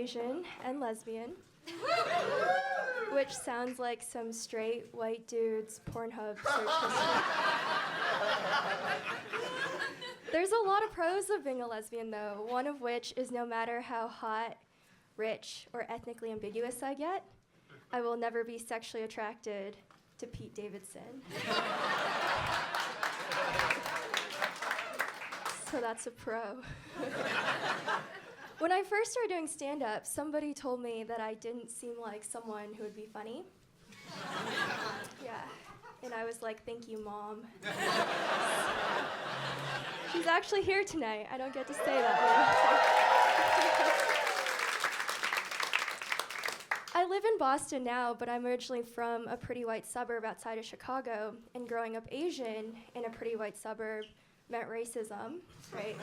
Asian and lesbian, which sounds like some straight white dude's Pornhub search history. There's a lot of pros of being a lesbian, though, one of which is no matter how hot, rich, or ethnically ambiguous I get, I will never be sexually attracted to Pete Davidson. So that's a pro. When I first started doing stand-up, somebody told me that I didn't seem like someone who would be funny. Yeah, and I was like, thank you, Mom. She's actually here tonight. I don't get to say that. I live in Boston now, but I'm originally from a pretty white suburb outside of Chicago, and growing up Asian in a pretty white suburb meant racism, right?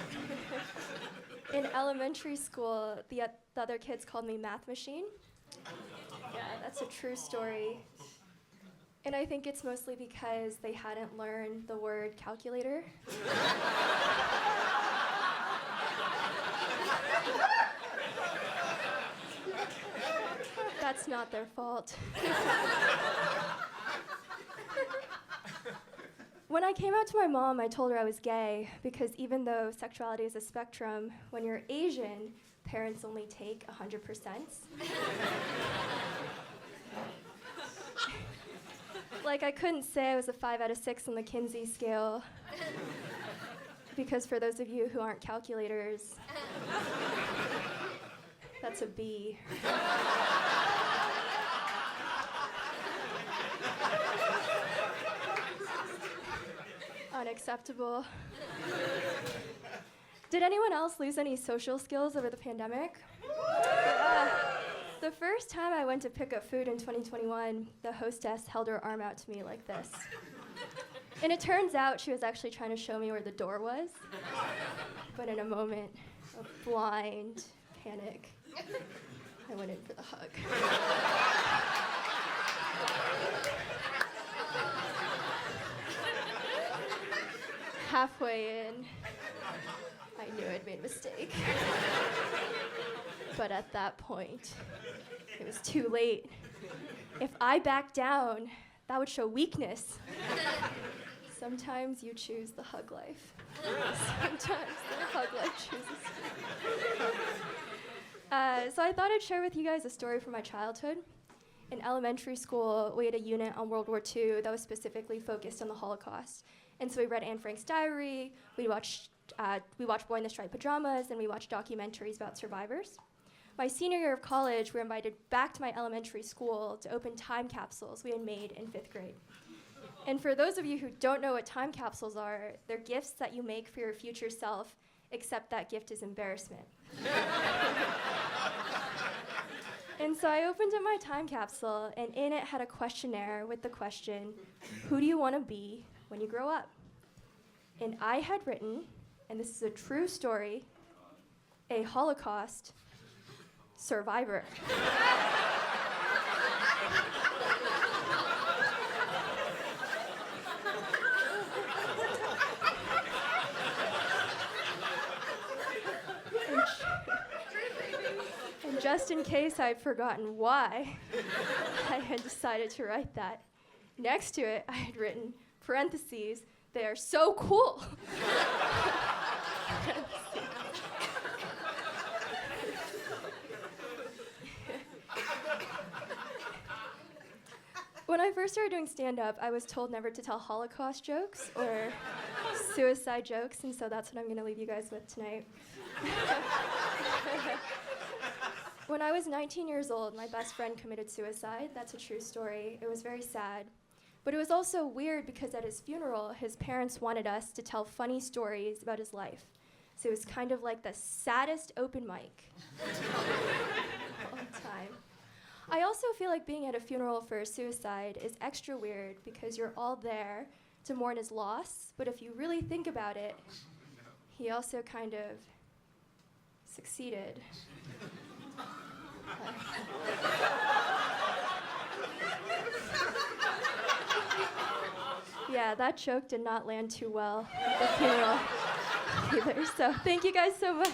In elementary school, the other kids called me Math Machine. Yeah, that's a true story. And I think it's mostly because they hadn't learned the word calculator. That's not their fault. When I came out to my mom, I told her I was gay because even though sexuality is a spectrum, when you're Asian, parents only take 100%. Like, I couldn't say I was a 5 out of 6 on the Kinsey scale because for those of you who aren't calculators, that's a B. Unacceptable. Did anyone else lose any social skills over the pandemic? The first time I went to pick up food in 2021, the hostess held her arm out to me like this. And it turns out she was actually trying to show me where the door was. But in a moment of blind panic, I went in for the hug. Halfway in, I knew I'd made a mistake. But at that point, it was too late. If I backed down, that would show weakness. Sometimes you choose the hug life. Sometimes the hug life chooses. So I thought I'd share with you guys a story from my childhood. In elementary school, we had a unit on World War II that was specifically focused on the Holocaust. And so we read Anne Frank's diary, we watched Boy in the Striped Pajamas, and we watched documentaries about survivors. My senior year of college, we were invited back to my elementary school to open time capsules we had made in 5th grade. And for those of you who don't know what time capsules are, they're gifts that you make for your future self, except that gift is embarrassment. And so I opened up my time capsule, and in it had a questionnaire with the question, who do you want to be when you grow up? And I had written, and this is a true story, a Holocaust survivor. And just in case I'd forgotten why, I had decided to write that. Next to it, I had written, parentheses, they are so cool. When I first started doing stand-up, I was told never to tell Holocaust jokes or suicide jokes, and so that's what I'm going to leave you guys with tonight. When I was 19 years old, my best friend committed suicide. That's a true story. It was very sad. But it was also weird because at his funeral, his parents wanted us to tell funny stories about his life. So it was kind of like the saddest open mic of all time. I also feel like being at a funeral for a suicide is extra weird because you're all there to mourn his loss, but if you really think about it, he also kind of succeeded. Yeah, that joke did not land too well at the funeral either, so thank you guys so much.